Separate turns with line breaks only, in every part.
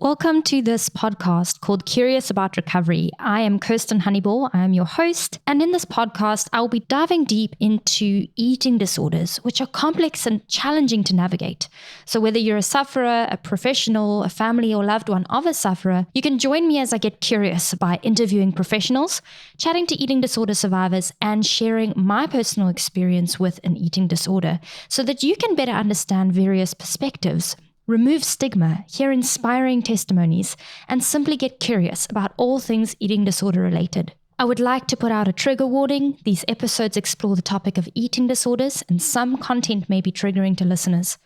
Welcome to this podcast called Curious About Recovery. I am Kirsten Honeyball. I am your host. And in this podcast, I'll be diving deep into eating disorders, which are complex and challenging to navigate. So whether you're a sufferer, a professional, a family or loved one of a sufferer, you can join me as I get curious by interviewing professionals, chatting to eating disorder survivors, and sharing my personal experience with an eating disorder so that you can better understand various perspectives, remove stigma, hear inspiring testimonies, and simply get curious about all things eating disorder related. I would like to put out a trigger warning. These episodes explore the topic of eating disorders, and some content may be triggering to listeners.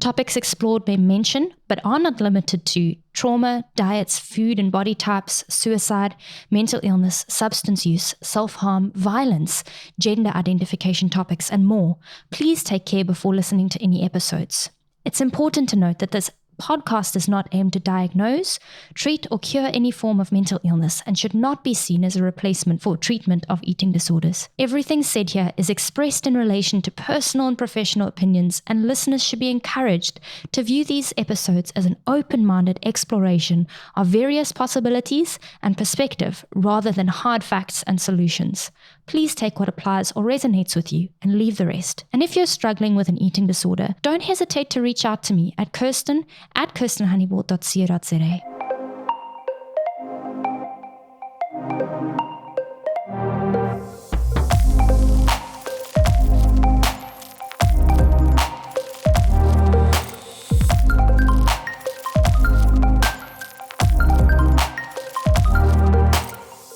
Topics explored may mention, but are not limited to, trauma, diets, food and body types, suicide, mental illness, substance use, self-harm, violence, gender identification topics, and more. Please take care before listening to any episodes. It's important to note that this podcast is not aimed to diagnose, treat, or cure any form of mental illness and should not be seen as a replacement for treatment of eating disorders. Everything said here is expressed in relation to personal and professional opinions, and listeners should be encouraged to view these episodes as an open-minded exploration of various possibilities and perspective rather than hard facts and solutions. Please take what applies or resonates with you and leave the rest. And if you're struggling with an eating disorder, don't hesitate to reach out to me at kirsten@kirstenhoneyball.co.za.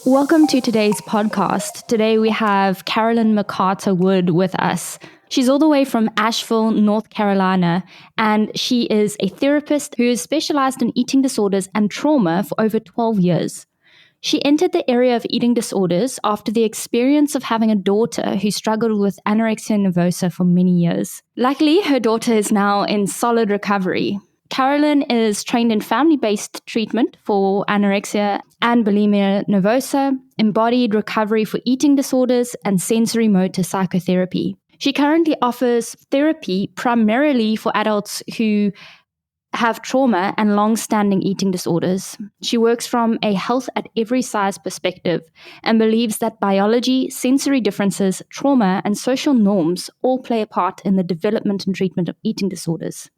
Welcome to today's podcast. Today we have Carolyn McCarter Wood with us. She's all the way from Asheville, North Carolina, and she is a therapist who has specialized in eating disorders and trauma for over 12 years. She entered the area of eating disorders after the experience of having a daughter who struggled with anorexia nervosa for many years. Luckily, her daughter is now in solid recovery. Carolyn is trained in family-based treatment for anorexia and bulimia nervosa, embodied recovery for eating disorders, and sensorimotor psychotherapy. She currently offers therapy primarily for adults who have trauma and long-standing eating disorders. She works from a health at every size perspective and believes that biology, sensory differences, trauma, and social norms all play a part in the development and treatment of eating disorders.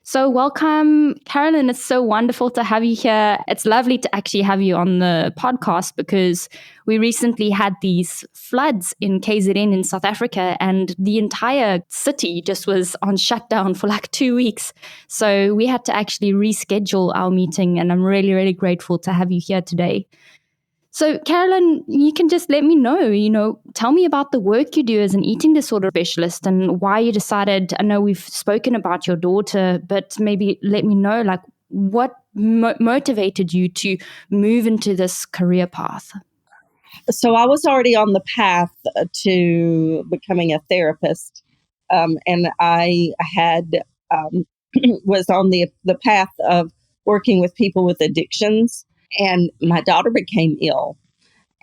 So welcome, Carolyn. It's so wonderful to have you here. It's lovely to actually have you on the podcast because we recently had these floods in KZN in South Africa, and the entire city just was on shutdown for like 2 weeks. So we had to actually reschedule our meeting, and I'm really, really grateful to have you here today. So, Carolyn, you can just let me know, tell me about the work you do as an eating disorder specialist and why you decided. I know we've spoken about your daughter, but maybe let me know, what motivated you to move into this career path?
So I was already on the path to becoming a therapist, and I had was on the path of working with people with addictions. And my daughter became ill.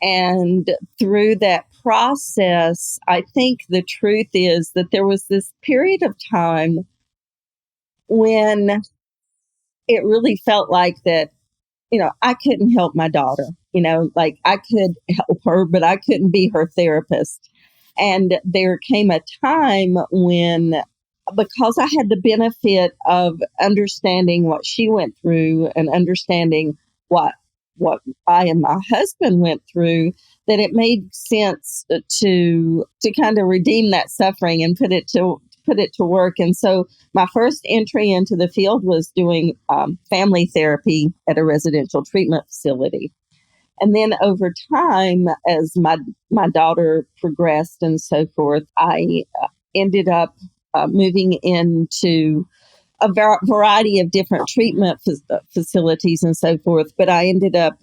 And through that process, I think the truth is that there was this period of time when it really felt like that, I couldn't help my daughter. I could help her, but I couldn't be her therapist. And there came a time when, because I had the benefit of understanding what she went through and understanding what I and my husband went through, that it made sense to kind of redeem that suffering and put it to work. And so my first entry into the field was doing family therapy at a residential treatment facility. And then over time, as my daughter progressed and so forth, I ended up moving into a variety of different treatment facilities and so forth. But I ended up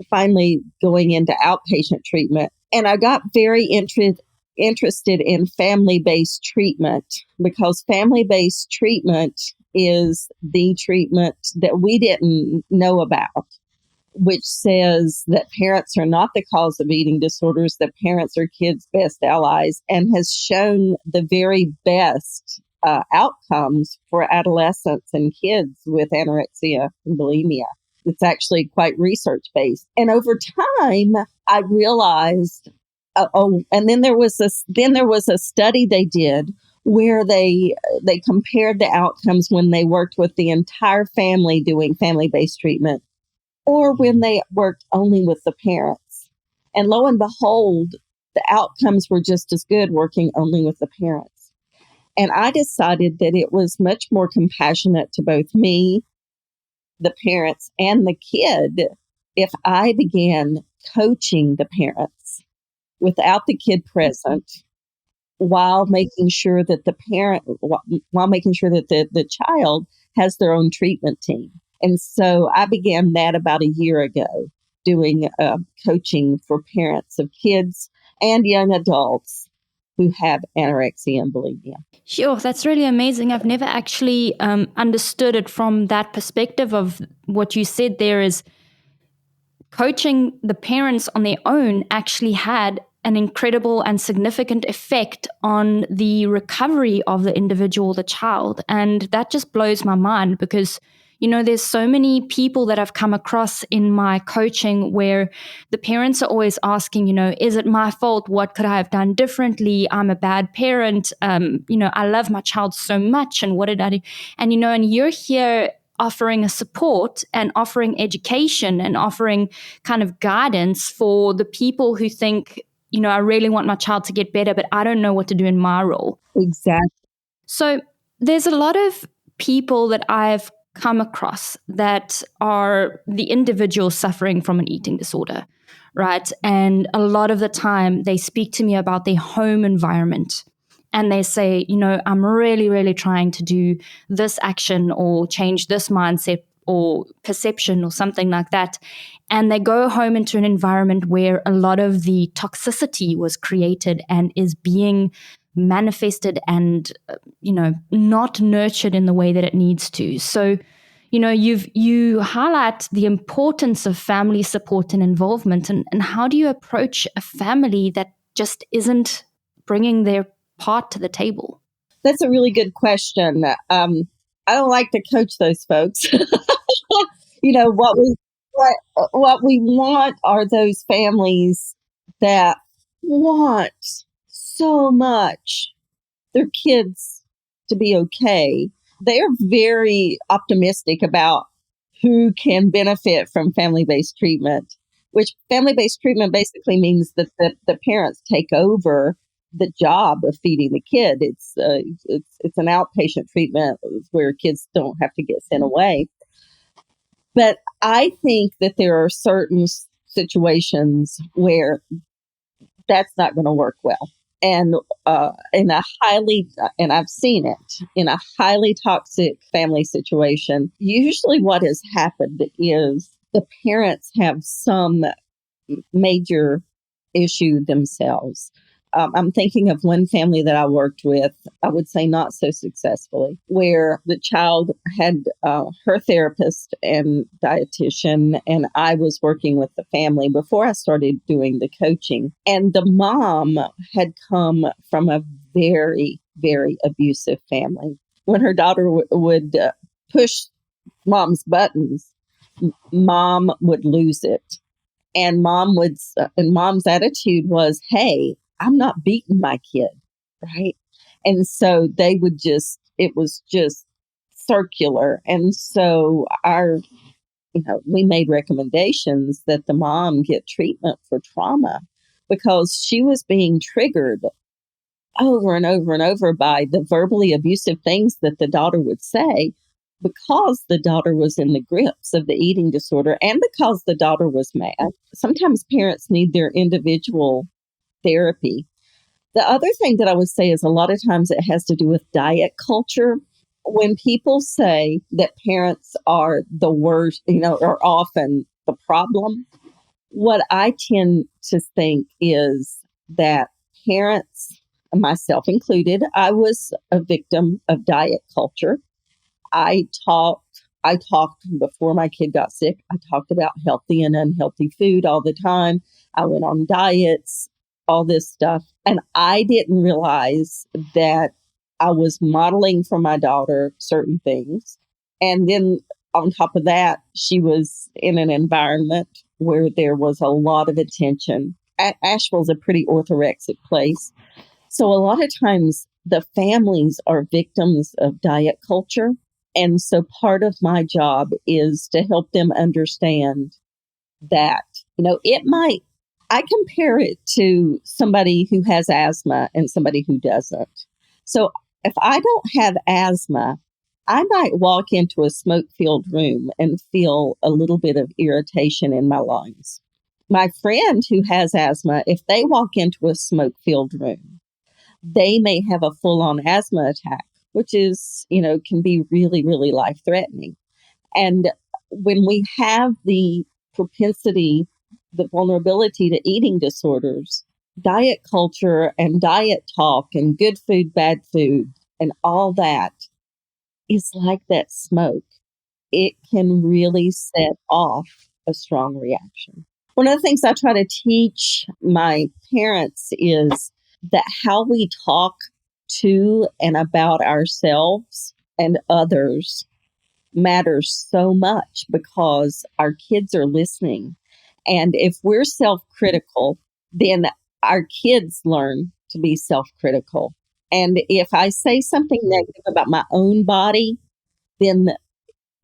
finally going into outpatient treatment. And I got very interested in family-based treatment, because family-based treatment is the treatment that we didn't know about, which says that parents are not the cause of eating disorders, that parents are kids' best allies, and has shown the very best outcomes for adolescents and kids with anorexia and bulimia. It's actually quite research based. And over time, I realized, and then there was a study they did where they compared the outcomes when they worked with the entire family doing family-based treatment or when they worked only with the parents. And lo and behold, the outcomes were just as good working only with the parents. And I decided that it was much more compassionate to both me, the parents, and the kid if I began coaching the parents without the kid present while making sure that the child has their own treatment team. And so I began that about a year ago, doing coaching for parents of kids and young adults who have anorexia and bulimia.
Sure, that's really amazing. I've never actually understood it from that perspective of what you said there is coaching the parents on their own actually had an incredible and significant effect on the recovery of the individual, the child. And that just blows my mind because, there's so many people that I've come across in my coaching where the parents are always asking, is it my fault? What could I have done differently? I'm a bad parent. I love my child so much. And what did I do? And, and you're here offering a support and offering education and offering kind of guidance for the people who think, I really want my child to get better, but I don't know what to do in my role.
Exactly.
So there's a lot of people that I've come across that are the individuals suffering from an eating disorder, right? And a lot of the time they speak to me about their home environment. And they say, I'm really, really trying to do this action or change this mindset or perception or something like that. And they go home into an environment where a lot of the toxicity was created and is being manifested and, not nurtured in the way that it needs to. So, you highlight the importance of family support and involvement. And how do you approach a family that just isn't bringing their part to the table?
That's a really good question. I don't like to coach those folks. What we want are those families that want so much their kids to be okay. They're very optimistic about who can benefit from family-based treatment, which family-based treatment basically means that the parents take over the job of feeding the kid. It's an outpatient treatment where kids don't have to get sent away. But I think that there are certain situations where that's not going to work well. And and I've seen it, in a highly toxic family situation, usually what has happened is the parents have some major issue themselves. I'm thinking of one family that I worked with, I would say not so successfully, where the child had her therapist and dietitian, and I was working with the family before I started doing the coaching. And the mom had come from a very, very abusive family. When her daughter would push mom's buttons, mom would lose it. And mom's attitude was, hey, I'm not beating my kid, right? And so it was just circular. And so we made recommendations that the mom get treatment for trauma because she was being triggered over and over and over by the verbally abusive things that the daughter would say because the daughter was in the grips of the eating disorder and because the daughter was mad. Sometimes parents need their individual therapy. The other thing that I would say is a lot of times it has to do with diet culture. When people say that parents are the worst, are often the problem, what I tend to think is that parents, myself included, I was a victim of diet culture. I talked before my kid got sick. I talked about healthy and unhealthy food all the time. I went on diets, all this stuff. And I didn't realize that I was modeling for my daughter certain things. And then on top of that, she was in an environment where there was a lot of attention. Asheville's a pretty orthorexic place. So a lot of times the families are victims of diet culture. And so part of my job is to help them understand that, I compare it to somebody who has asthma and somebody who doesn't. So if I don't have asthma, I might walk into a smoke-filled room and feel a little bit of irritation in my lungs. My friend who has asthma, if they walk into a smoke-filled room, they may have a full-on asthma attack, which is, can be really, really life-threatening. And when we have the propensity, the vulnerability to eating disorders, diet culture and diet talk and good food, bad food, and all that is like that smoke. It can really set off a strong reaction. One of the things I try to teach my parents is that how we talk to and about ourselves and others matters so much because our kids are listening. And if we're self-critical, then our kids learn to be self-critical. And if I say something negative about my own body, then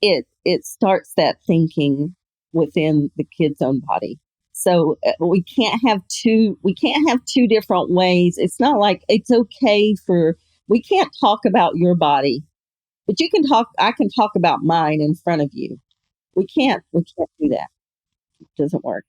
it starts that thinking within the kid's own body. So we can't have two different ways. It's not like it's okay we can't talk about your body, but I can talk about mine in front of you. We can't do that. It doesn't work.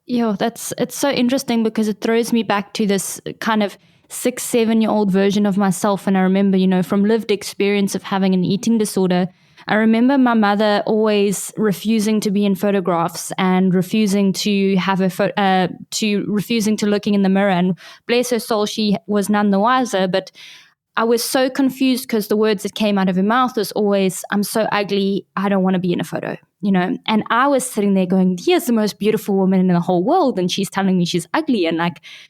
Yeah, it's so interesting because it throws me back to this kind of 6-7-year-old version of myself. And I remember, from lived experience of having an eating disorder, I remember my mother always refusing to be in photographs and refusing to have refusing to looking in the mirror. And bless her soul, she was none the wiser. But I was so confused because the words that came out of her mouth was always, "I'm so ugly, I don't want to be in a photo," And I was sitting there going, "Here's the most beautiful woman in the whole world, and she's telling me she's ugly." And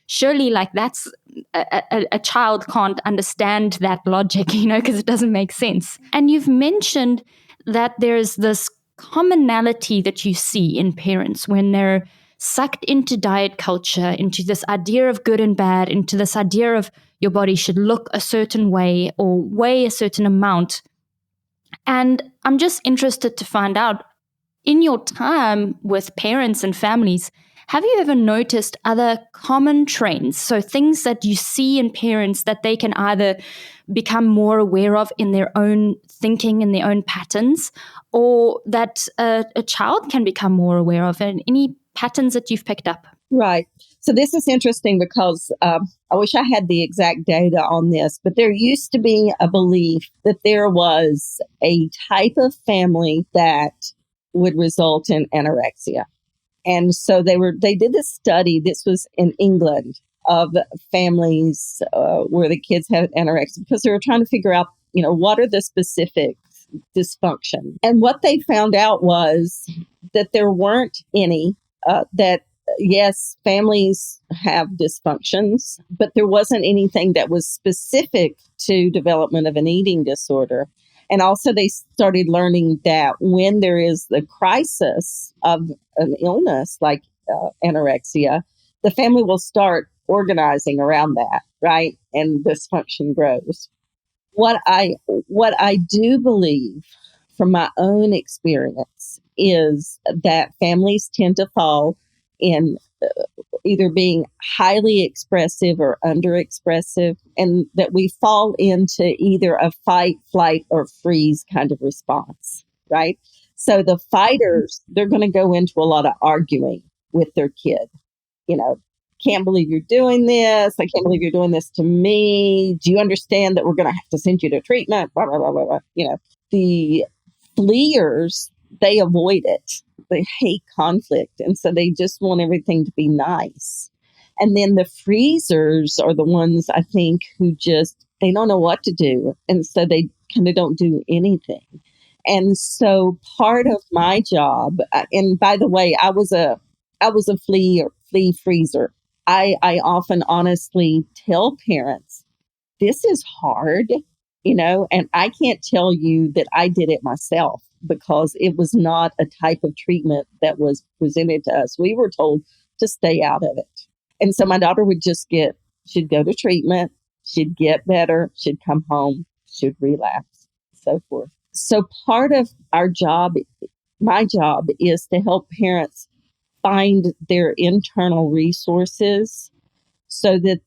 surely that's a child can't understand that logic, because it doesn't make sense. And you've mentioned that there's this commonality that you see in parents when they're sucked into diet culture, into this idea of good and bad, into this idea of your body should look a certain way or weigh a certain amount. And I'm just interested to find out, in your time with parents and families, have you ever noticed other common trends? So things that you see in parents that they can either become more aware of in their own thinking and their own patterns, or that a child can become more aware of, and any patterns that you've picked up?
Right. So this is interesting because I wish I had the exact data on this, but there used to be a belief that there was a type of family that would result in anorexia. And so they did this study, this was in England, of families where the kids had anorexia because they were trying to figure out, what are the specific dysfunction. And what they found out was that there weren't any, that yes, families have dysfunctions, but there wasn't anything that was specific to development of an eating disorder. And also they started learning that when there is the crisis of an illness like anorexia, the family will start organizing around that, right? And dysfunction grows. What I do believe from my own experience is that families tend to fall in either being highly expressive or underexpressive, and that we fall into either a fight, flight, or freeze kind of response, right? So the fighters, they're going to go into a lot of arguing with their kid. Can't believe you're doing this. I can't believe you're doing this to me. Do you understand that we're going to have to send you to treatment? Blah, blah, blah, blah, blah. The fleers, they avoid it. They hate conflict. And so they just want everything to be nice. And then the freezers are the ones, I think, who they don't know what to do. And so they kind of don't do anything. And so part of my job, and by the way, I was a flea freezer. I often honestly tell parents this is hard, and I can't tell you that I did it myself because it was not a type of treatment that was presented to us. We were told to stay out of it. And so my daughter she'd go to treatment, she'd get better, she'd come home, she'd relapse, so forth. So part of my job is to help parents find their internal resources so that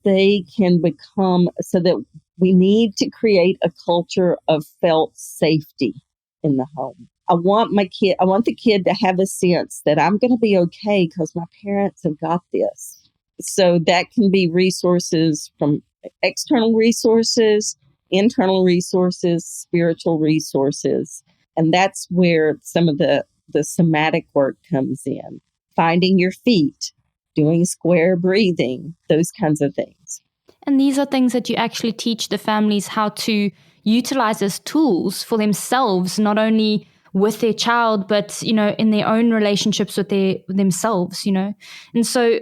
we need to create a culture of felt safety in the home. I want the kid to have a sense that I'm going to be okay because my parents have got this. So that can be resources from external resources, internal resources, spiritual resources. And that's where some of the somatic work comes in. Finding your feet, doing square breathing, those kinds of things.
And these are things that you actually teach the families how to utilize as tools for themselves, not only with their child, but, in their own relationships with themselves, And so,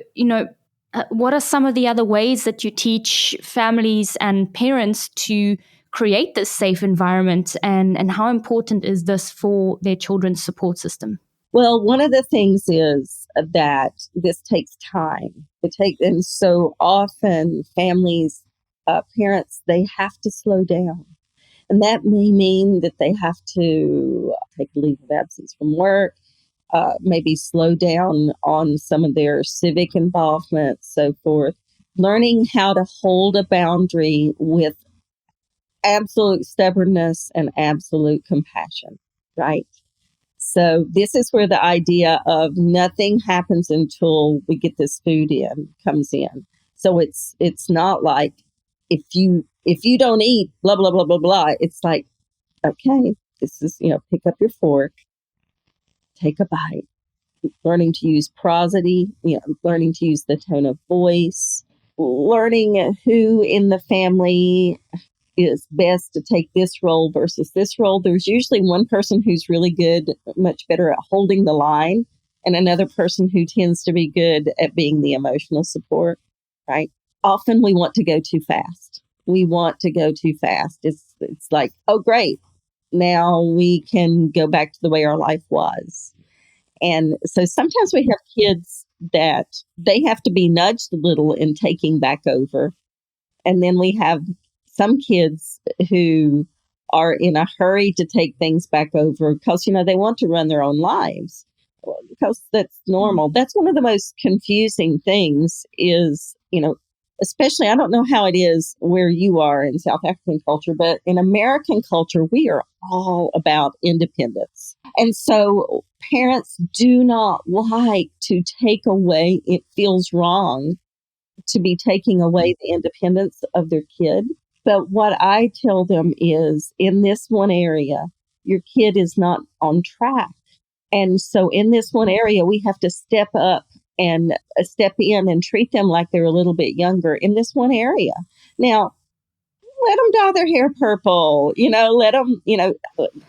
what are some of the other ways that you teach families and parents to create this safe environment, and how important is this for their children's support system?
Well, one of the things is that this takes time. And so often families, parents, they have to slow down. And that may mean that they have to take a leave of absence from work, maybe slow down on some of their civic involvement, so forth. Learning how to hold a boundary with absolute stubbornness and absolute compassion, right? So this is where the idea of nothing happens until we get this food in comes in. So it's not like if you don't eat, blah, blah, blah, blah, blah. It's like, okay, this is, pick up your fork, take a bite, learning to use prosody, learning to use the tone of voice, learning who in the family is best to take this role versus this role. There's usually one person who's really good, much better at holding the line, and another person who tends to be good at being the emotional support, right? Often we want to go too fast. It's like, oh, great. Now we can go back to the way our life was. And so sometimes we have kids that they have to be nudged a little in taking back over. And then we have some kids who are in a hurry to take things back over because, they want to run their own lives because that's normal. That's one of the most confusing things is, especially, I don't know how it is where you are in South African culture, but in American culture, we are all about independence. And so parents do not like to take away, it feels wrong to be taking away the independence of their kid. But what I tell them is in this one area, your kid is not on track. And so in this one area, we have to step up and step in and treat them like they're a little bit younger in this one area. Now, let them dye their hair purple, let them,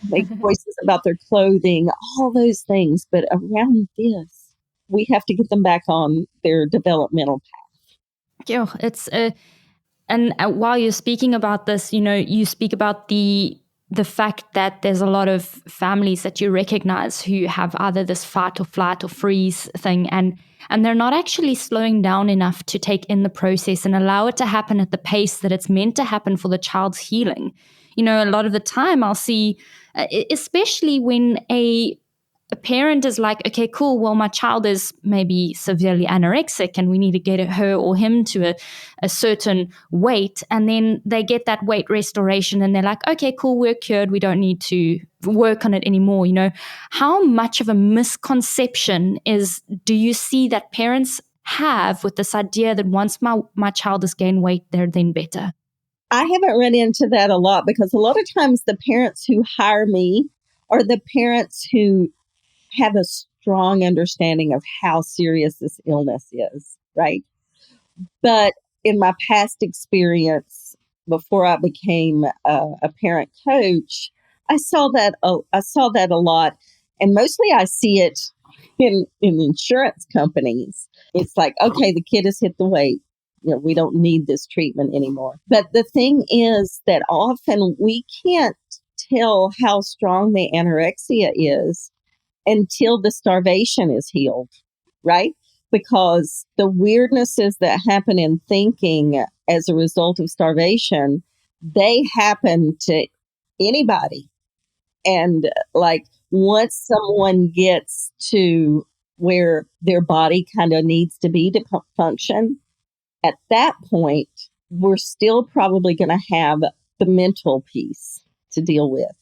make choices about their clothing, all those things. But around this, we have to get them back on their developmental path.
Yeah, and while you're speaking about this, you speak about the fact that there's a lot of families that you recognize who have either this fight or flight or freeze thing, and they're not actually slowing down enough to take in the process and allow it to happen at the pace that it's meant to happen for the child's healing. A lot of the time I'll see, especially when a parent is like, okay, cool, well, my child is maybe severely anorexic and we need to get her or him to a certain weight. And then they get that weight restoration and they're like, okay, cool, we're cured. We don't need to work on it anymore. How much of a misconception do you see that parents have with this idea that once my child has gained weight, they're then better?
I haven't run into that a lot because a lot of times the parents who hire me are the parents who have a strong understanding of how serious this illness is, right? But in my past experience, before I became a parent coach, I saw that a lot, and mostly I see it in insurance companies. It's like, okay, the kid has hit the weight. we don't need this treatment anymore. But the thing is that often we can't tell how strong the anorexia is until the starvation is healed, right? Because the weirdnesses that happen in thinking as a result of starvation, they happen to anybody. And like once someone gets to where their body kind of needs to be to function, at that point, we're still probably going to have the mental piece to deal with.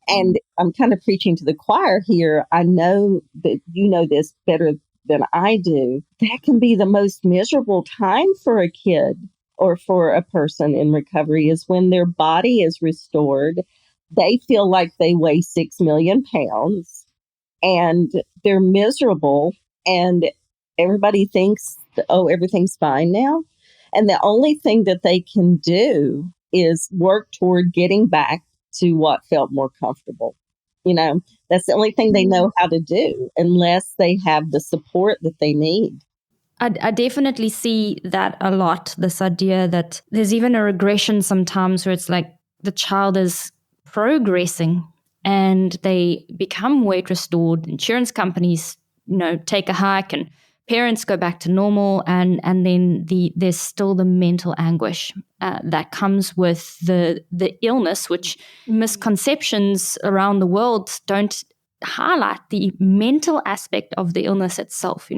And I'm kind of preaching to the choir here. I know that you know this better than I do. That can be the most miserable time for a kid or for a person in recovery is when their body is restored. They feel like they weigh 6 million pounds and they're miserable and everybody thinks, oh, everything's fine now. And the only thing that they can do is work toward getting back to what felt more comfortable. That's the only thing they know how to do unless they have the support that they need.
I definitely see that a lot, this idea that there's even a regression sometimes where it's like the child is progressing and they become weight restored. Insurance companies, take a hike and parents go back to normal, and then there's still the mental anguish that comes with the illness, which misconceptions around the world don't highlight the mental aspect of the illness itself,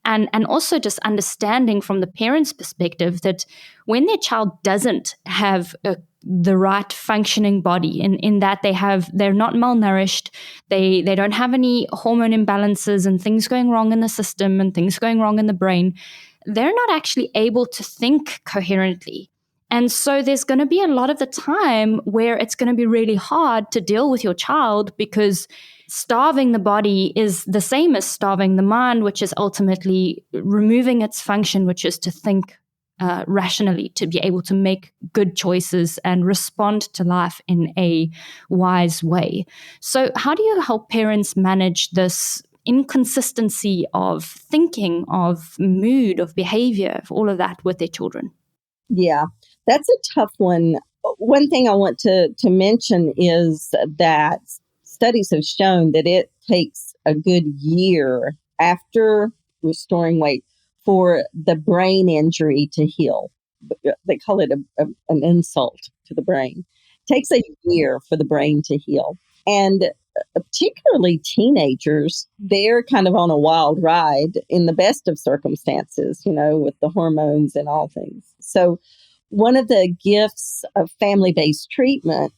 and also just understanding from the parent's perspective that when their child doesn't have the right functioning body, in that they're not malnourished, they don't have any hormone imbalances and things going wrong in the system and things going wrong in the brain, they're not actually able to think coherently. And so there's going to be a lot of the time where it's going to be really hard to deal with your child, because starving the body is the same as starving the mind, which is ultimately removing its function, which is to think rationally, to be able to make good choices and respond to life in a wise way. So how do you help parents manage this inconsistency of thinking, of mood, of behavior, of all of that with their children?
Yeah, that's a tough one. One thing I want to mention is that studies have shown that it takes a good year after restoring weight for the brain injury to heal. They call it an insult to the brain. It takes a year for the brain to heal. And particularly teenagers, they're kind of on a wild ride in the best of circumstances, with the hormones and all things. So one of the gifts of family-based treatment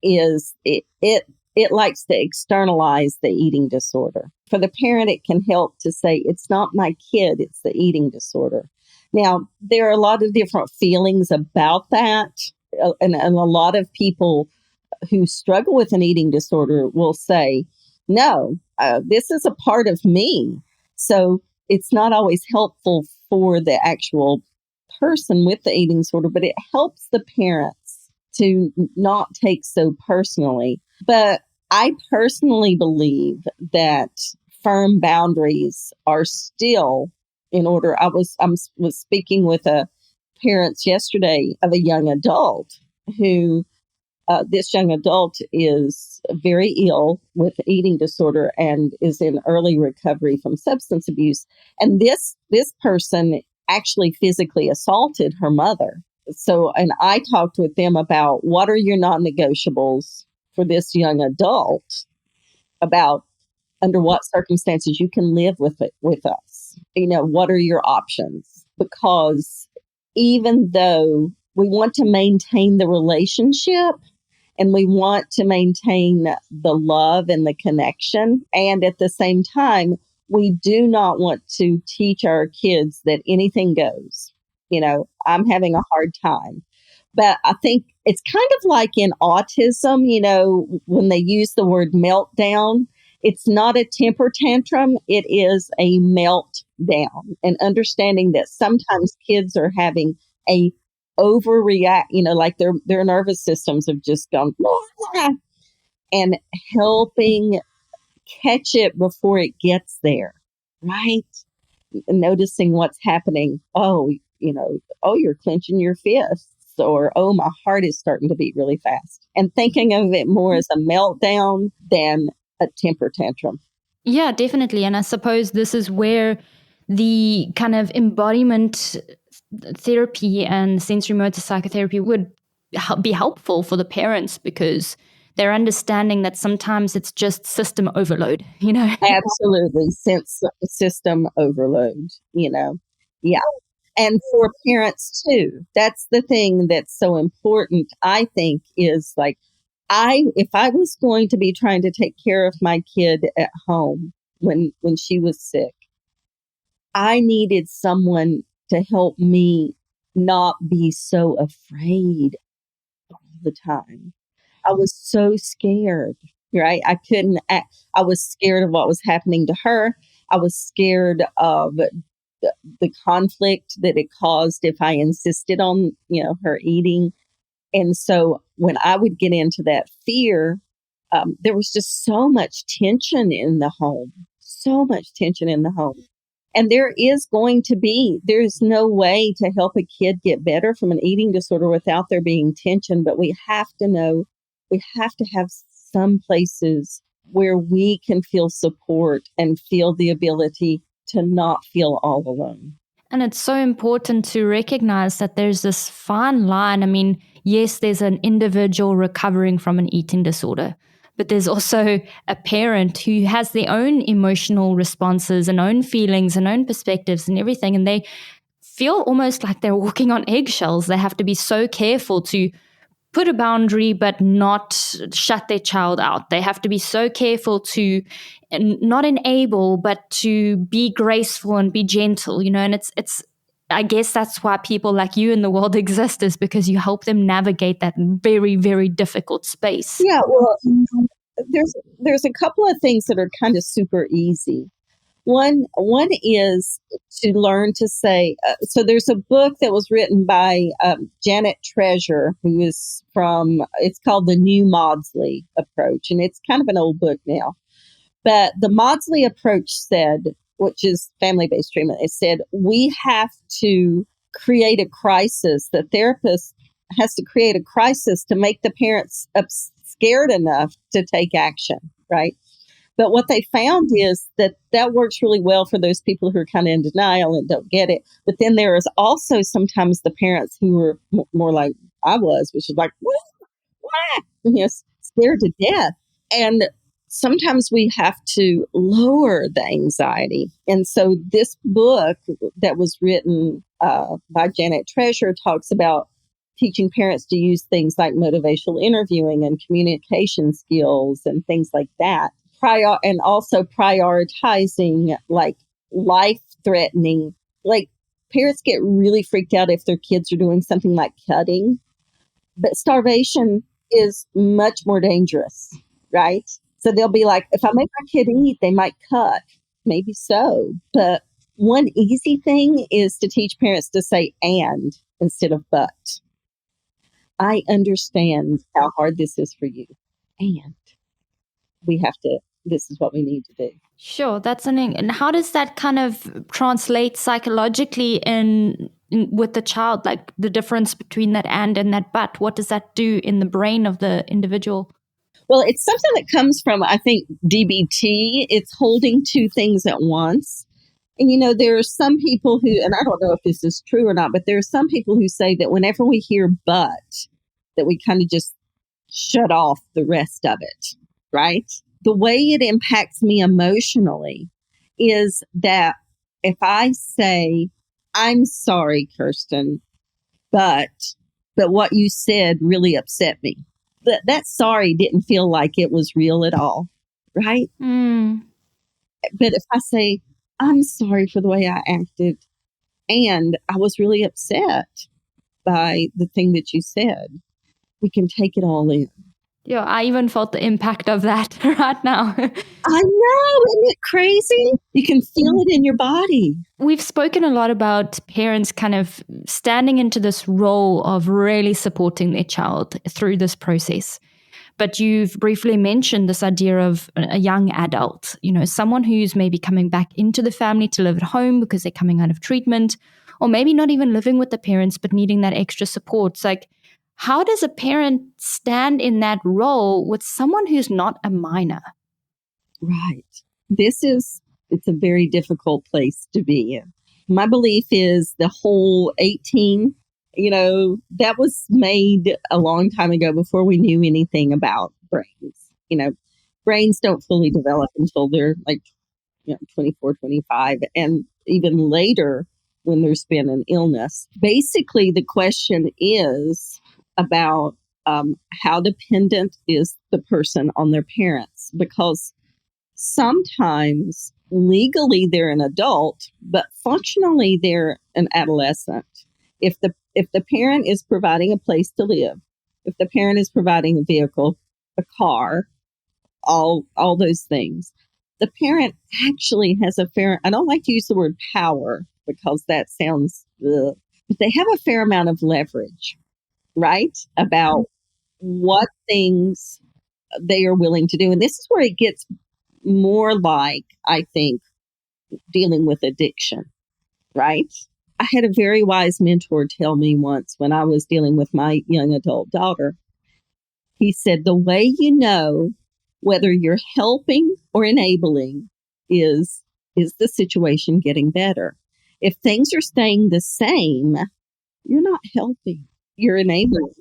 is it likes to externalize the eating disorder. For the parent, it can help to say, it's not my kid, it's the eating disorder. Now, there are a lot of different feelings about that, and a lot of people who struggle with an eating disorder will say, no, this is a part of me. So it's not always helpful for the actual person with the eating disorder, but it helps the parents to not take so personally. But I personally believe that firm boundaries are still in order. I was speaking with a parents yesterday of a young adult who this young adult is very ill with eating disorder and is in early recovery from substance abuse. And this person actually physically assaulted her mother. So, and I talked with them about what are your non-negotiables for this young adult, about under what circumstances you can live with us. What are your options? Because even though we want to maintain the relationship and we want to maintain the love and the connection, and at the same time, we do not want to teach our kids that anything goes. I'm having a hard time. But I think it's kind of like in autism, when they use the word meltdown, it's not a temper tantrum, it is a meltdown. And understanding that sometimes kids are having a overreact, like their nervous systems have just gone, and helping catch it before it gets there, right? Noticing what's happening. Oh, oh, you're clenching your fists, or, oh, my heart is starting to beat really fast. And thinking of it more as a meltdown than a temper tantrum.
Yeah, definitely. And I suppose this is where the kind of embodiment therapy and sensorimotor psychotherapy would be helpful for the parents, because they're understanding that sometimes it's just system overload,
Absolutely. System overload, Yeah. And for parents too. That's the thing that's so important, I think, is like, if I was going to be trying to take care of my kid at home when she was sick, I needed someone to help me not be so afraid all the time. I was so scared, right? I couldn't act. I was scared of what was happening to her. I was scared of the conflict that it caused if I insisted on, her eating. And so when I would get into that fear, there was just so much tension in the home, so much tension in the home. And there's no way to help a kid get better from an eating disorder without there being tension. But we have to have some places where we can feel support and feel the ability to not feel all alone.
And it's so important to recognize that there's this fine line. I mean, yes, there's an individual recovering from an eating disorder, but there's also a parent who has their own emotional responses and own feelings and own perspectives and everything. And they feel almost like they're walking on eggshells. They have to be so careful to put a boundary but not shut their child out. They have to be so careful to not enable but to be graceful and be gentle, and it's I guess that's why people like you in the world exist, is because you help them navigate that very, very difficult space.
Yeah, well, there's a couple of things that are kind of super easy. One is to learn to say, so there's a book that was written by Janet Treasure, who is it's called The New Maudsley Approach, and it's kind of an old book now. But the Maudsley approach said, which is family-based treatment, it said, we have to create a crisis. The therapist has to create a crisis to make the parents scared enough to take action, right? But what they found is that works really well for those people who are kind of in denial and don't get it. But then there is also sometimes the parents who are more like I was, which is like, scared to death. And sometimes we have to lower the anxiety. And so this book that was written by Janet Treasure talks about teaching parents to use things like motivational interviewing and communication skills and things like that. And also prioritizing like life-threatening. Like parents get really freaked out if their kids are doing something like cutting, but starvation is much more dangerous, right? So they'll be like, if I make my kid eat, they might cut. Maybe so. But one easy thing is to teach parents to say and instead of but. I understand how hard this is for you. And this is what we need to do.
Sure, that's something. And how does that kind of translate psychologically in with the child? Like the difference between that and that but? What does that do in the brain of the individual?
Well, it's something that comes from, I think, DBT. It's holding two things at once. And, there are some people who, and I don't know if this is true or not, but there are some people who say that whenever we hear but, that we kind of just shut off the rest of it, right? The way it impacts me emotionally is that if I say, I'm sorry, Kirsten, but what you said really upset me. That sorry didn't feel like it was real at all, right?
Mm.
But if I say, I'm sorry for the way I acted, and I was really upset by the thing that you said, we can take it all in.
Yeah, I even felt the impact of that right now.
I know, isn't it crazy? You can feel it in your body.
We've spoken a lot about parents kind of standing into this role of really supporting their child through this process. But you've briefly mentioned this idea of a young adult, someone who's maybe coming back into the family to live at home because they're coming out of treatment, or maybe not even living with the parents, but needing that extra support. It's like, how does a parent stand in that role with someone who's not a minor?
Right. It's a very difficult place to be in. My belief is the whole 18, that was made a long time ago before we knew anything about brains. Brains don't fully develop until they're like 24, 25, and even later when there's been an illness. Basically, the question is about how dependent is the person on their parents, because sometimes legally they're an adult, but functionally they're an adolescent. If the parent is providing a place to live, if the parent is providing a vehicle, a car, all those things, the parent actually has a fair, I don't like to use the word power because that sounds, but they have a fair amount of leverage, right? About what things they are willing to do. And this is where it gets more like, I think, dealing with addiction, right? I had a very wise mentor tell me once when I was dealing with my young adult daughter. He said, the way you know whether you're helping or enabling is the situation getting better. If things are staying the same, you're not helping, you're enabling.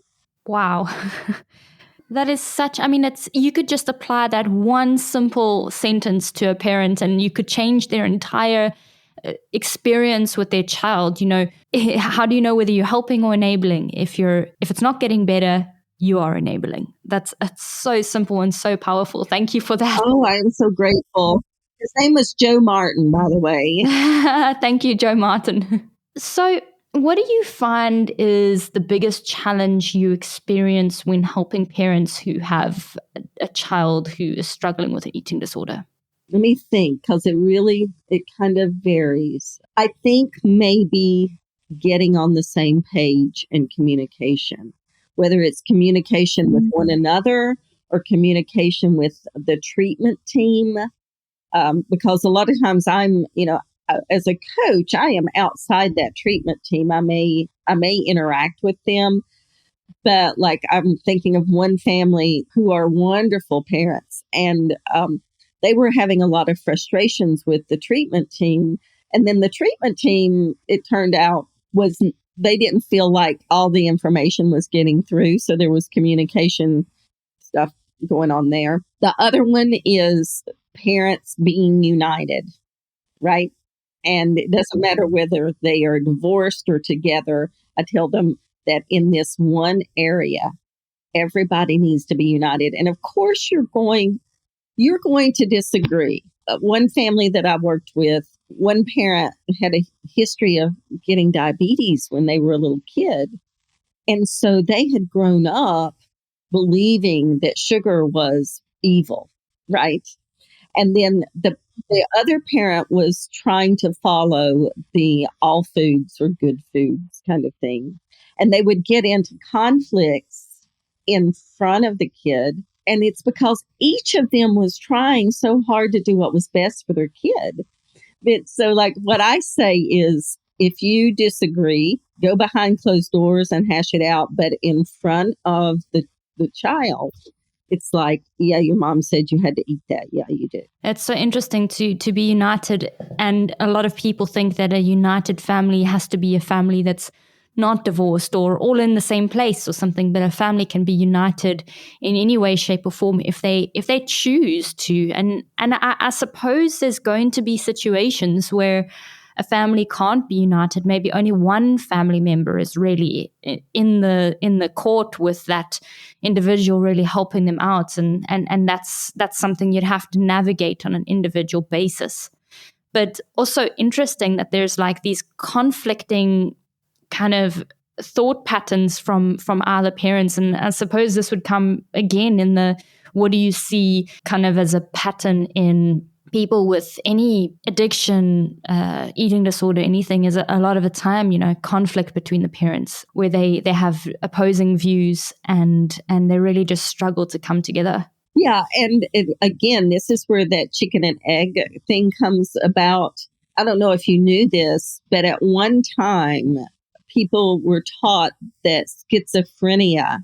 Wow. That is such, you could just apply that one simple sentence to a parent and you could change their entire experience with their child. How do you know whether you're helping or enabling? If it's not getting better, you are enabling. That's so simple and so powerful. Thank you for that.
Oh, I am so grateful. His name was Joe Martin, by the way.
Thank you, Joe Martin. So, what do you find is the biggest challenge you experience when helping parents who have a child who is struggling with an eating disorder?
Let me think, because it kind of varies. I think maybe getting on the same page in communication, whether it's communication with one another or communication with the treatment team, because a lot of times I'm, as a coach, I am outside that treatment team. I may interact with them, but like I'm thinking of one family who are wonderful parents, and they were having a lot of frustrations with the treatment team. And then the treatment team, it turned out, they didn't feel like all the information was getting through. So there was communication stuff going on there. The other one is parents being united, right? And it doesn't matter whether they are divorced or together. I tell them that in this one area, everybody needs to be united. And of course, you're going to disagree. One family that I worked with, one parent had a history of getting diabetes when they were a little kid. And so they had grown up believing that sugar was evil, right? And then the other parent was trying to follow the all foods or good foods kind of thing. And they would get into conflicts in front of the kid. And it's because each of them was trying so hard to do what was best for their kid. But so like what I say is, if you disagree, go behind closed doors and hash it out. But in front of the child, it's like, yeah, your mom said you had to eat that. Yeah, you did.
It's so interesting to be united. And a lot of people think that a united family has to be a family that's not divorced or all in the same place or something, but a family can be united in any way, shape, or form if they choose to. And I suppose there's going to be situations where a family can't be united. Maybe only one family member is really in the court with that individual, really helping them out, and that's something you'd have to navigate on an individual basis. But also interesting that there's like these conflicting kind of thought patterns from either parents, and I suppose this would come again in the what do you see kind of as a pattern in people with any addiction, eating disorder, anything, is a lot of the time, conflict between the parents where they have opposing views and they really just struggle to come together.
Yeah. And again, this is where that chicken and egg thing comes about. I don't know if you knew this, but at one time, people were taught that schizophrenia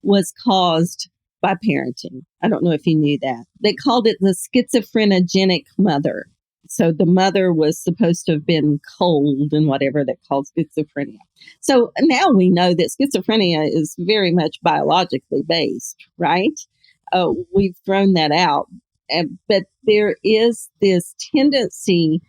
was caused by parenting. I don't know if you knew that. They called it the schizophrenogenic mother. So the mother was supposed to have been cold and whatever that called schizophrenia. So now we know that schizophrenia is very much biologically based, right? We've thrown that out. But there is this tendency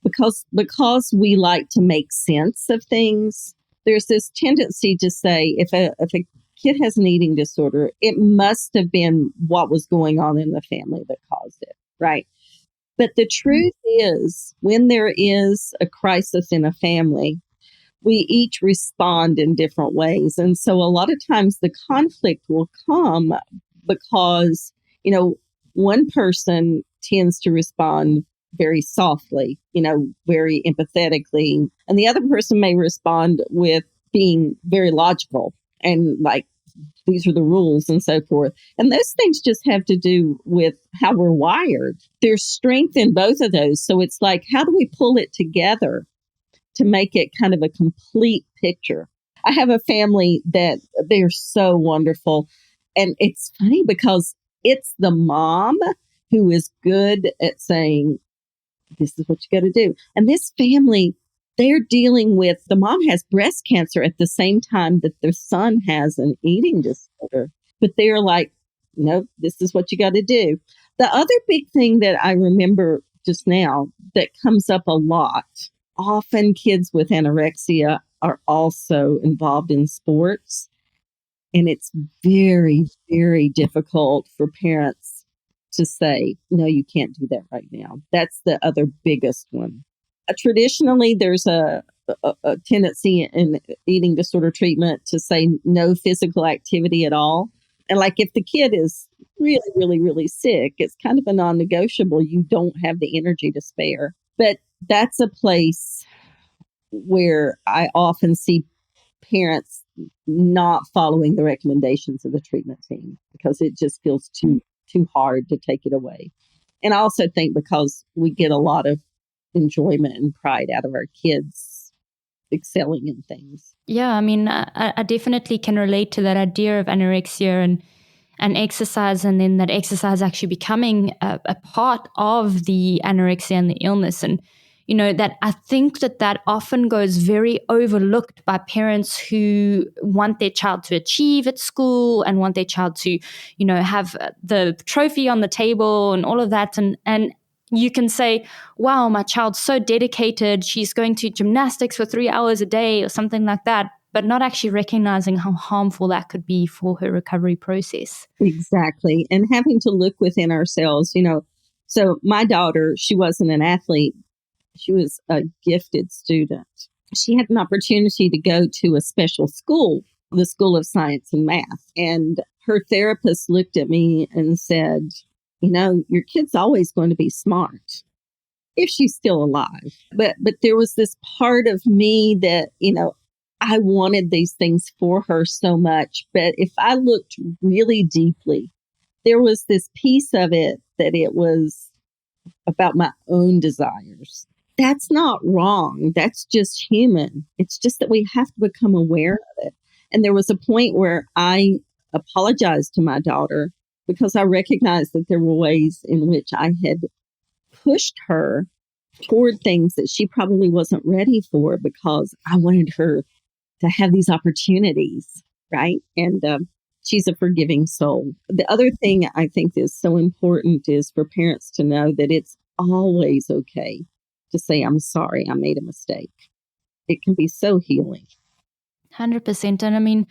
because we like to make sense of things. There's this tendency to say if a kid has an eating disorder, it must have been what was going on in the family that caused it, right? But the truth is, when there is a crisis in a family, we each respond in different ways. And so a lot of times the conflict will come because, one person tends to respond very softly, very empathetically. And the other person may respond with being very logical and like, these are the rules and so forth. And those things just have to do with how we're wired. There's strength in both of those. So it's like, how do we pull it together to make it kind of a complete picture? I have a family that they're so wonderful. And it's funny because it's the mom who is good at saying, this is what you got to do. And this family, they're dealing with, the mom has breast cancer at the same time that their son has an eating disorder. But they're like, no, this is what you got to do. The other big thing that I remember just now that comes up a lot, often kids with anorexia are also involved in sports. And it's very, very difficult for parents to say, no, you can't do that right now. That's the other biggest one. Traditionally, there's a tendency in eating disorder treatment to say no physical activity at all. And like if the kid is really, really, really sick, it's kind of a non-negotiable. You don't have the energy to spare. But that's a place where I often see parents not following the recommendations of the treatment team because it just feels too hard to take it away. And I also think because we get a lot of enjoyment and pride out of our kids excelling in things.
Yeah, I mean, I definitely can relate to that idea of anorexia and exercise, and then that exercise actually becoming a part of the anorexia and the illness. And, that I think that often goes very overlooked by parents who want their child to achieve at school and want their child to, have the trophy on the table and all of that. And you can say, wow, my child's so dedicated. She's going to gymnastics for 3 hours a day or something like that, but not actually recognizing how harmful that could be for her recovery process.
Exactly. And having to look within ourselves, So my daughter, she wasn't an athlete. She was a gifted student. She had an opportunity to go to a special school, the School of Science and Math. And her therapist looked at me and said, your kid's always going to be smart if she's still alive. But there was this part of me that, I wanted these things for her so much. But if I looked really deeply, there was this piece of it that it was about my own desires. That's not wrong. That's just human. It's just that we have to become aware of it. And there was a point where I apologized to my daughter because I recognized that there were ways in which I had pushed her toward things that she probably wasn't ready for because I wanted her to have these opportunities, right? And she's a forgiving soul. The other thing I think is so important is for parents to know that it's always okay to say, I'm sorry, I made a mistake. It can be so healing.
100%. And I mean,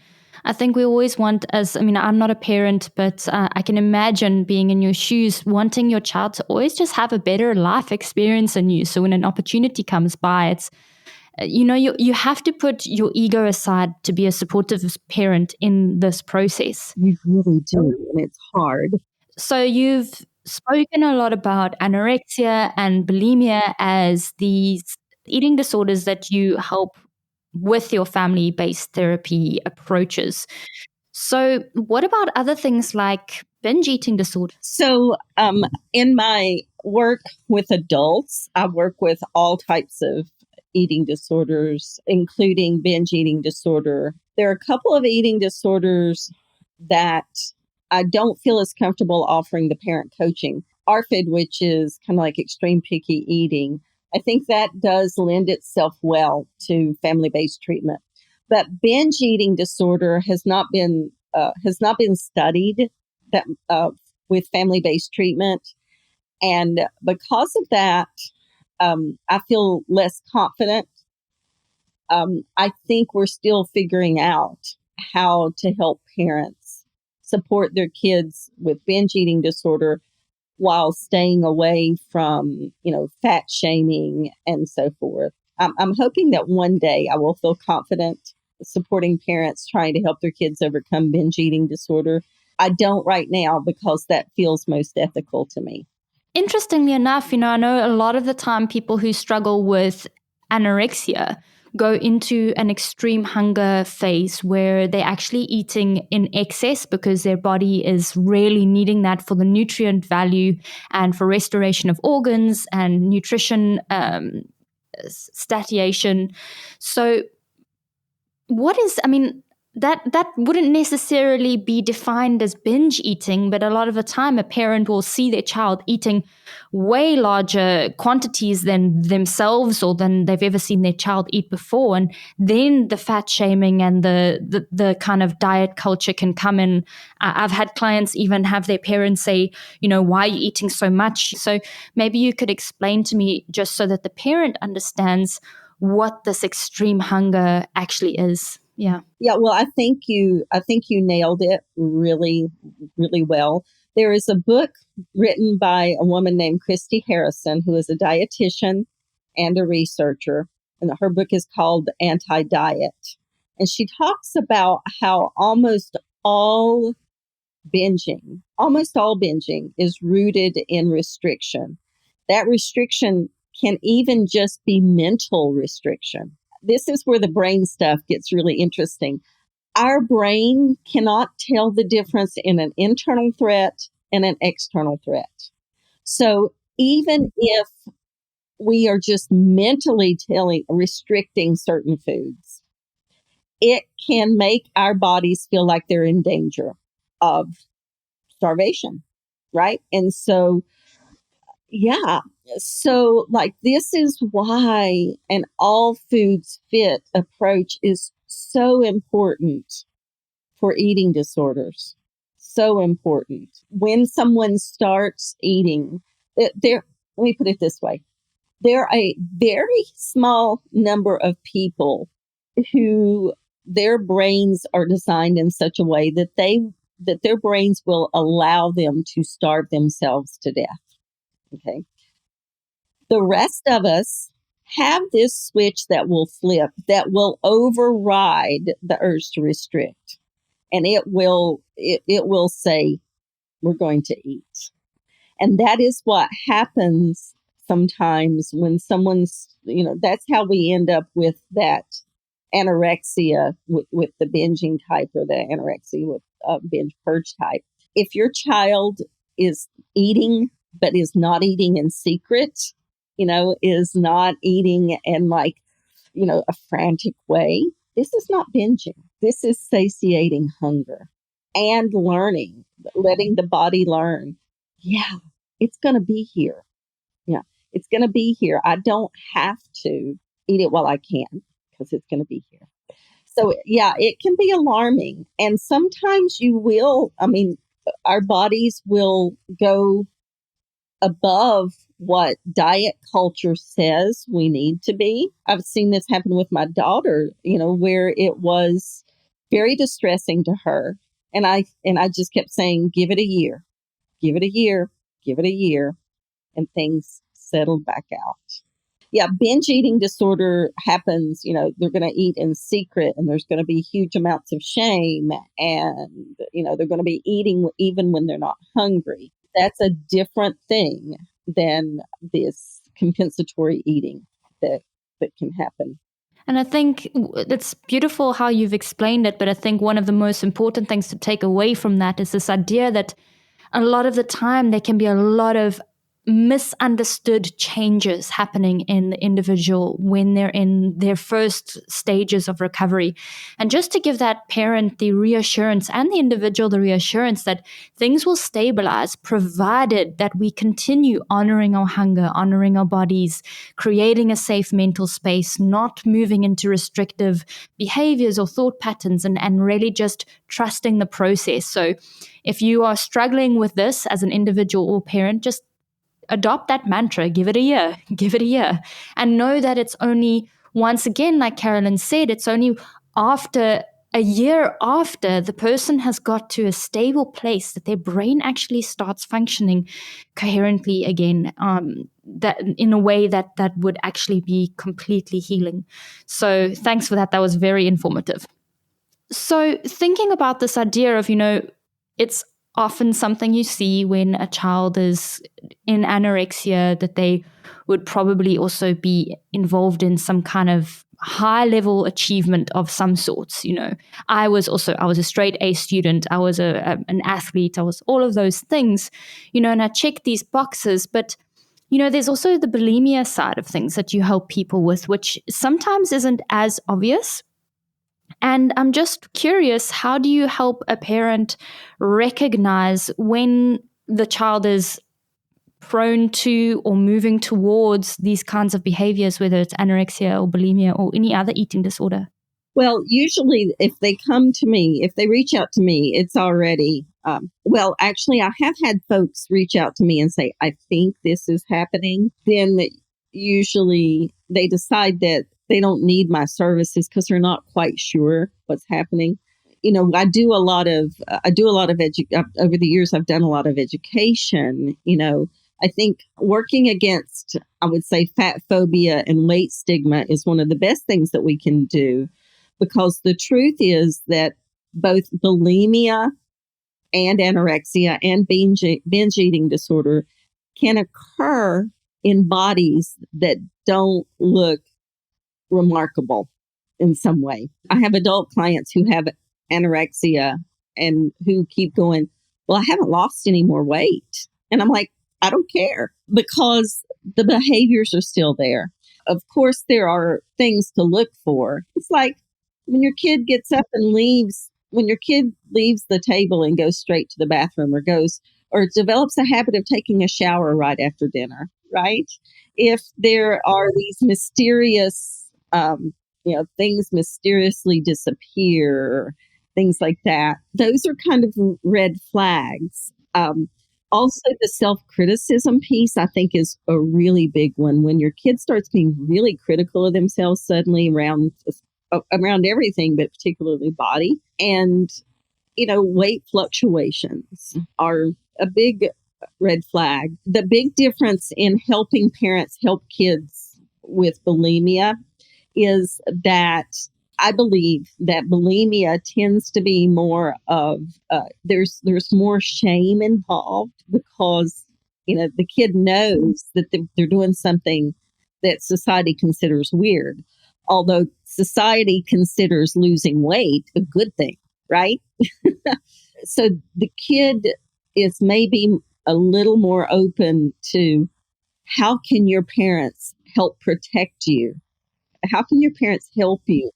I think we always want I'm not a parent, but I can imagine being in your shoes, wanting your child to always just have a better life experience than you. So when an opportunity comes by, it's, you have to put your ego aside to be a supportive parent in this process.
You really do. And it's hard.
So you've spoken a lot about anorexia and bulimia as these eating disorders that you help with your family-based therapy approaches. So what about other things like binge eating disorder?
So in my work with adults. I work with all types of eating disorders, including binge eating disorder. There are a couple of eating disorders that I don't feel as comfortable offering the parent coaching. ARFID, which is kind of like extreme picky eating, I think that does lend itself well to family-based treatment. But binge eating disorder has not been studied that with family-based treatment, and because of that, I feel less confident. I think we're still figuring out how to help parents support their kids with binge eating disorder while staying away from, fat shaming and so forth. I'm hoping that one day I will feel confident supporting parents trying to help their kids overcome binge eating disorder. I don't right now because that feels most ethical to me.
Interestingly enough, I know a lot of the time people who struggle with anorexia go into an extreme hunger phase where they're actually eating in excess because their body is really needing that for the nutrient value and for restoration of organs and nutrition satiation. So that wouldn't necessarily be defined as binge eating, but a lot of the time a parent will see their child eating way larger quantities than themselves or than they've ever seen their child eat before. And then the fat shaming and the kind of diet culture can come in. I've had clients even have their parents say, why are you eating so much? So maybe you could explain to me, just so that the parent understands what this extreme hunger actually is. Yeah.
Well, I think you nailed it really, really well. There is a book written by a woman named Christy Harrison, who is a dietitian and a researcher, and her book is called Anti-Diet. And she talks about how almost all binging is rooted in restriction. That restriction can even just be mental restriction. This is where the brain stuff gets really interesting. Our brain cannot tell the difference in an internal threat and an external threat. So even if we are just mentally restricting certain foods, it can make our bodies feel like they're in danger of starvation, right? And so, this is why an all foods fit approach is so important for eating disorders. So important. When someone starts eating, let me put it this way. There are a very small number of people who their brains are designed in such a way that their brains will allow them to starve themselves to death. Okay. The rest of us have this switch that will flip, that will override the urge to restrict. And it will say, we're going to eat. And that is what happens sometimes when someone's, that's how we end up with that anorexia with the binging type, or the anorexia with binge purge type. If your child is eating, but is not eating in secret, is not eating in a frantic way, this is not binging. This is satiating hunger and learning, letting the body learn. Yeah, it's going to be here. Yeah, it's going to be here. I don't have to eat it while I can because it's going to be here. So, it can be alarming. And sometimes our bodies will go above what diet culture says we need to be. I've seen this happen with my daughter, where it was very distressing to her. And I just kept saying, give it a year, give it a year, give it a year. And things settled back out. Yeah, binge eating disorder happens, they're going to eat in secret, and there's going to be huge amounts of shame, and, they're going to be eating even when they're not hungry. That's a different thing than this compensatory eating that can happen.
And I think it's beautiful how you've explained it, but I think one of the most important things to take away from that is this idea that a lot of the time there can be a lot of misunderstood changes happening in the individual when they're in their first stages of recovery. And just to give that parent the reassurance and the individual the reassurance that things will stabilize, provided that we continue honoring our hunger, honoring our bodies, creating a safe mental space, not moving into restrictive behaviors or thought patterns, and really just trusting the process. So if you are struggling with this as an individual or parent, just adopt that mantra, give it a year, and know that it's only, once again, like Carolyn said, it's only after a year after the person has got to a stable place that their brain actually starts functioning coherently again, that in a way that would actually be completely healing. So thanks for that. That was very informative. So thinking about this idea of, it's often something you see when a child is in anorexia, that they would probably also be involved in some kind of high level achievement of some sorts. I was a straight A student. I was an athlete. I was all of those things, and I checked these boxes. But, there's also the bulimia side of things that you help people with, which sometimes isn't as obvious. And I'm just curious, how do you help a parent recognize when the child is prone to or moving towards these kinds of behaviors, whether it's anorexia or bulimia or any other eating disorder?
Well, usually if they come to me, if they reach out to me, it's already, actually, I have had folks reach out to me and say, I think this is happening. Then usually they decide that they don't need my services because they're not quite sure what's happening. I do a lot of over the years, I've done a lot of education. I think working against, I would say, fat phobia and weight stigma is one of the best things that we can do, because the truth is that both bulimia and anorexia and binge eating disorder can occur in bodies that don't look remarkable in some way. I have adult clients who have anorexia and who keep going, well, I haven't lost any more weight. And I'm like, I don't care, because the behaviors are still there. Of course, there are things to look for. It's like when your kid gets up and leaves, when your kid leaves the table and goes straight to the bathroom, or develops a habit of taking a shower right after dinner, right? If there are these mysterious, things mysteriously disappear, things like that, those are kind of red flags. Also, the self-criticism piece, I think, is a really big one. When your kid starts being really critical of themselves suddenly around everything, but particularly body, and, weight fluctuations are a big red flag. The big difference in helping parents help kids with bulimia is that I believe that bulimia tends to be more of, there's more shame involved, because, the kid knows that they're doing something that society considers weird, although society considers losing weight a good thing, right? So the kid is maybe a little more open to, how can your parents help protect you? How can your parents help you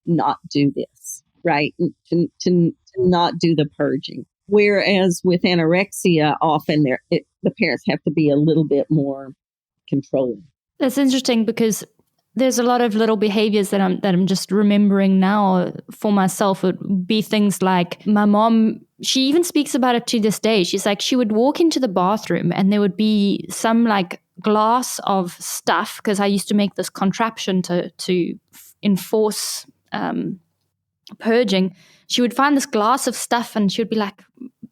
not do this, right? To not do the purging. Whereas with anorexia, often the parents have to be a little bit more controlling.
That's interesting, because there's a lot of little behaviors that I'm just remembering now for myself. It would be things like, my mom, she even speaks about it to this day. She's like, she would walk into the bathroom and there would be some like glass of stuff, because I used to make this contraption to enforce purging. She would find this glass of stuff and she would be like,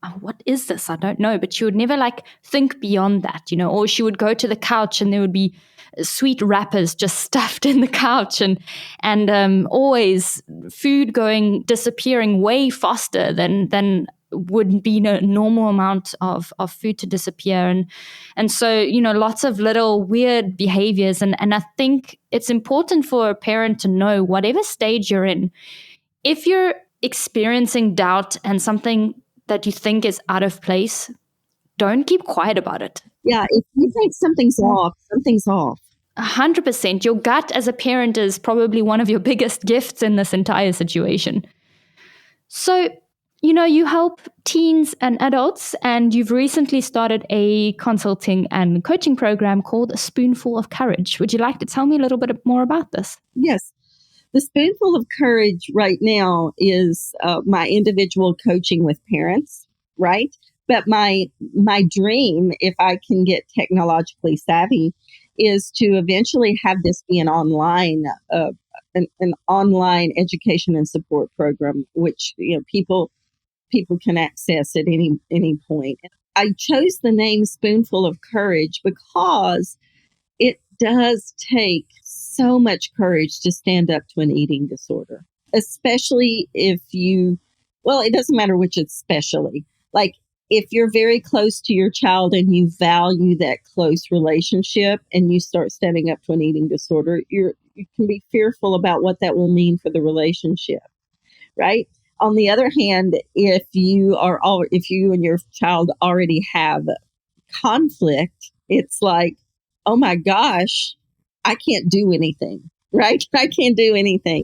oh, what is this? I don't know. But she would never like think beyond that, or she would go to the couch and there would be sweet wrappers just stuffed in the couch, and always food disappearing way faster than would be a normal amount of food to disappear. And so, lots of little weird behaviors. And I think it's important for a parent to know, whatever stage you're in, if you're experiencing doubt and something that you think is out of place, don't keep quiet about it.
Yeah, if you think something's off, something's off.
100%. Your gut as a parent is probably one of your biggest gifts in this entire situation. So, you help teens and adults, and you've recently started a consulting and coaching program called Spoonful of Courage. Would you like to tell me a little bit more about this?
Yes. The Spoonful of Courage right now is my individual coaching with parents, right? But my dream, if I can get technologically savvy, is to eventually have this be an online an online education and support program, which people can access at any point. I chose the name Spoonful of Courage because it does take so much courage to stand up to an eating disorder, especially if it doesn't matter which, especially. Like, if you're very close to your child and you value that close relationship and you start standing up to an eating disorder, you can be fearful about what that will mean for the relationship, right? On the other hand, if you and your child already have conflict, it's like, oh my gosh, I can't do anything, right? I can't do anything.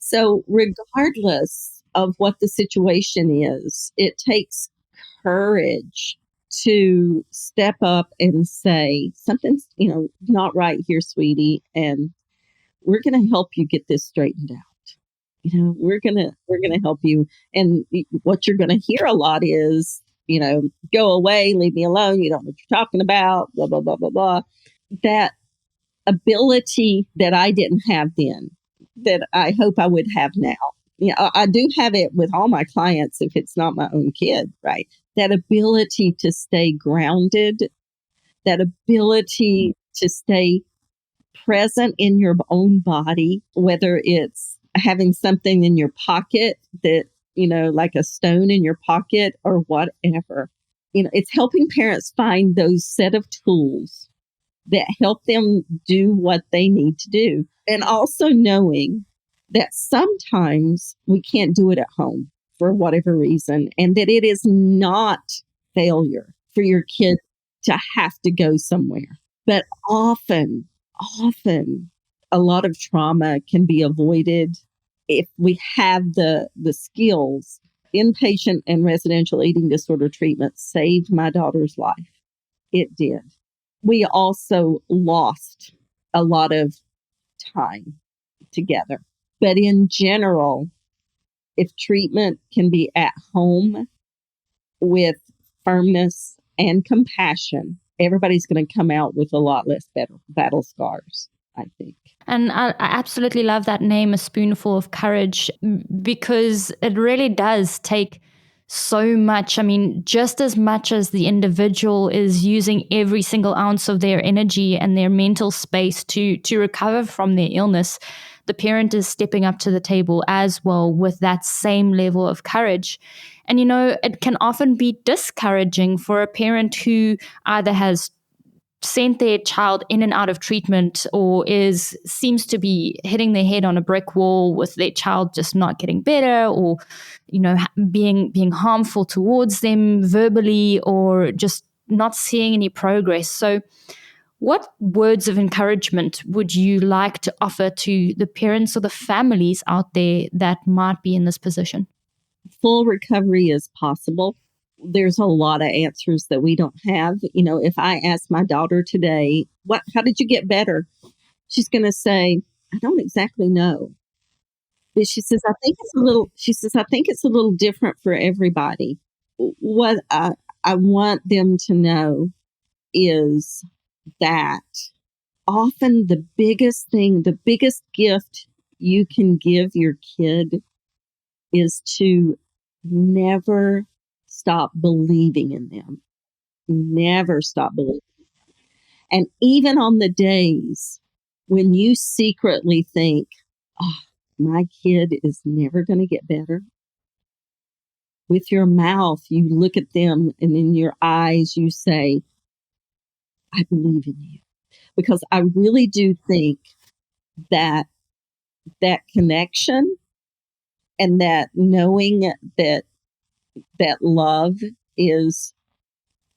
So, regardless of what the situation is, it takes courage to step up and say, something's, not right here, sweetie, and we're going to help you get this straightened out. We're gonna help you. And what you're gonna hear a lot is, go away, leave me alone. You don't know what you're talking about. Blah blah blah blah blah. That ability that I didn't have then, that I hope I would have now. I do have it with all my clients if it's not my own kid, right? That ability to stay grounded, that ability to stay present in your own body, whether it's having something in your pocket that, like a stone in your pocket or whatever. It's helping parents find those set of tools that help them do what they need to do. And also knowing that sometimes we can't do it at home for whatever reason, and that it is not failure for your kid to have to go somewhere. But often, a lot of trauma can be avoided if we have the skills. Inpatient and residential eating disorder treatment saved my daughter's life. It did. We also lost a lot of time together. But in general, if treatment can be at home with firmness and compassion, everybody's going to come out with a lot less battle scars, I think.
And I absolutely love that name, A Spoonful of Courage, because it really does take so much. I mean, just as much as the individual is using every single ounce of their energy and their mental space to recover from their illness, the parent is stepping up to the table as well with that same level of courage. And, it can often be discouraging for a parent who either has sent their child in and out of treatment or seems to be hitting their head on a brick wall with their child just not getting better, or being harmful towards them verbally, or just not seeing any progress. So what words of encouragement would you like to offer to the parents or the families out there that might be in this position?
Full recovery is possible. There's a lot of answers that we don't have. If I ask my daughter today, how did you get better? She's going to say, I don't exactly know. But she says, I think it's a little different for everybody. What I want them to know is that often the biggest gift you can give your kid is to never stop believing in them. Never stop believing. And even on the days when you secretly think, oh, my kid is never going to get better, with your mouth, you look at them and in your eyes, you say, I believe in you. Because I really do think that connection and that knowing that love is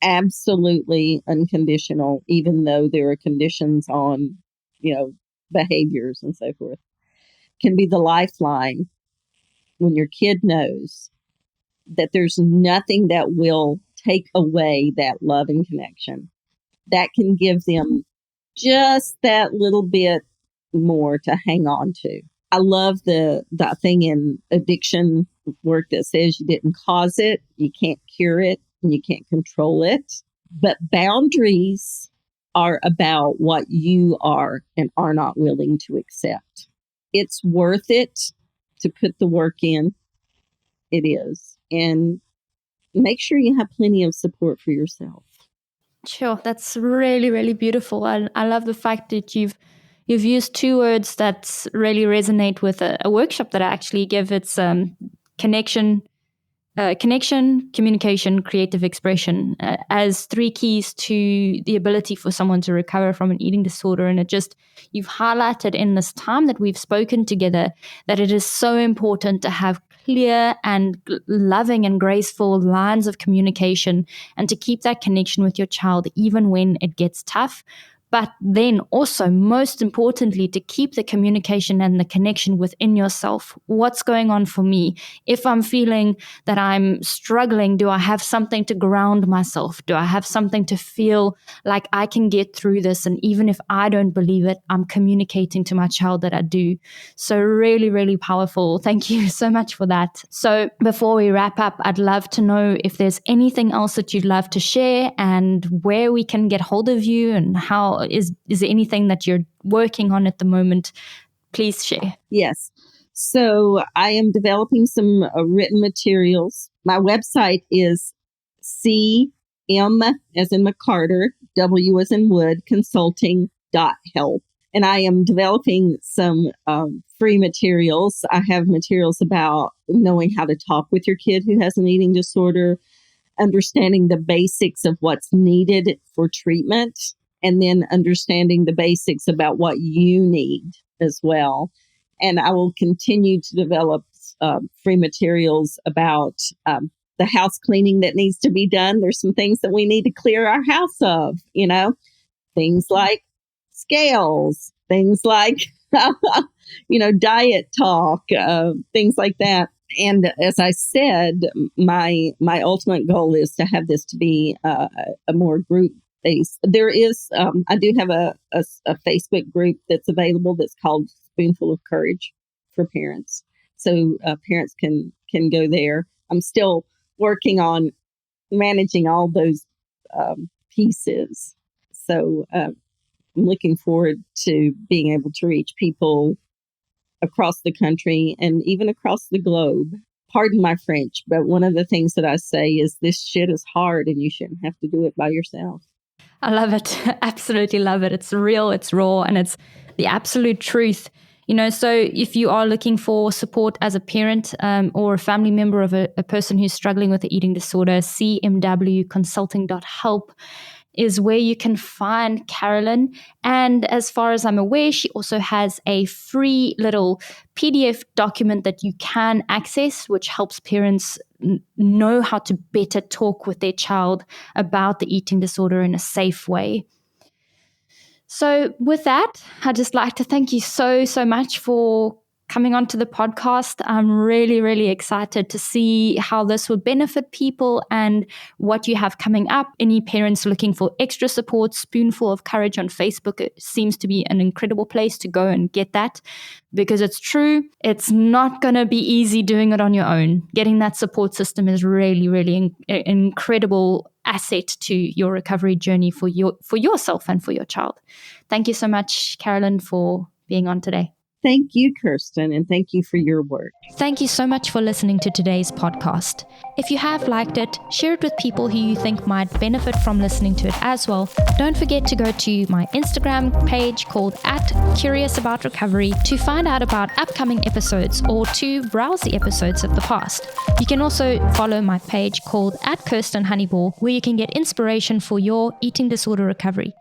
absolutely unconditional, even though there are conditions on, behaviors and so forth, can be the lifeline when your kid knows that there's nothing that will take away that love and connection. That can give them just that little bit more to hang on to. I love the thing in addiction work that says you didn't cause it, you can't cure it, and you can't control it. But boundaries are about what you are and are not willing to accept. It's worth it to put the work in. It is. And make sure you have plenty of support for yourself.
Sure, that's really, really beautiful. I love the fact that you've used two words that really resonate with a workshop that I actually give. It's connection, communication, creative expression as three keys to the ability for someone to recover from an eating disorder. And you've highlighted in this time that we've spoken together that it is so important to have clear and loving and graceful lines of communication and to keep that connection with your child even when it gets tough. But then also, most importantly, to keep the communication and the connection within yourself. What's going on for me? If I'm feeling that I'm struggling, do I have something to ground myself? Do I have something to feel like I can get through this? And even if I don't believe it, I'm communicating to my child that I do. So really, really powerful. Thank you so much for that. So before we wrap up, I'd love to know if there's anything else that you'd love to share and where we can get hold of you and how. Is there anything that you're working on at the moment? Please share.
Yes. So I am developing some written materials. My website is CM as in McCarter, W as in Wood, consulting.help. And I am developing some free materials. I have materials about knowing how to talk with your kid who has an eating disorder, understanding the basics of what's needed for treatment, and then understanding the basics about what you need as well. And I will continue to develop free materials about the house cleaning that needs to be done. There's some things that we need to clear our house of, things like scales, things like, diet talk, things like that. And as I said, my ultimate goal is to have this to be a more group based. There is, I do have a Facebook group that's available that's called Spoonful of Courage for parents. So parents can go there. I'm still working on managing all those pieces. So I'm looking forward to being able to reach people across the country and even across the globe. Pardon my French, but one of the things that I say is this shit is hard and you shouldn't have to do it by yourself.
I love it. Absolutely love it. It's real, it's raw, and it's the absolute truth. So if you are looking for support as a parent or a family member of a person who's struggling with an eating disorder, cmwconsulting.help is where you can find Carolyn. And as far as I'm aware, she also has a free little PDF document that you can access, which helps parents know how to better talk with their child about the eating disorder in a safe way. So with that, I'd just like to thank you so, so much for coming onto the podcast. I'm really, really excited to see how this would benefit people and what you have coming up. Any parents looking for extra support, Spoonful of Courage on Facebook, it seems to be an incredible place to go and get that, because it's true. It's not going to be easy doing it on your own. Getting that support system is really, really an incredible asset to your recovery journey for yourself and for your child. Thank you so much, Carolyn, for being on today.
Thank you, Kirsten, and thank you for your work.
Thank you so much for listening to today's podcast. If you have liked it, share it with people who you think might benefit from listening to it as well. Don't forget to go to my Instagram page called @CuriousAboutRecovery to find out about upcoming episodes or to browse the episodes of the past. You can also follow my page called @KirstenHoneyBall, where you can get inspiration for your eating disorder recovery.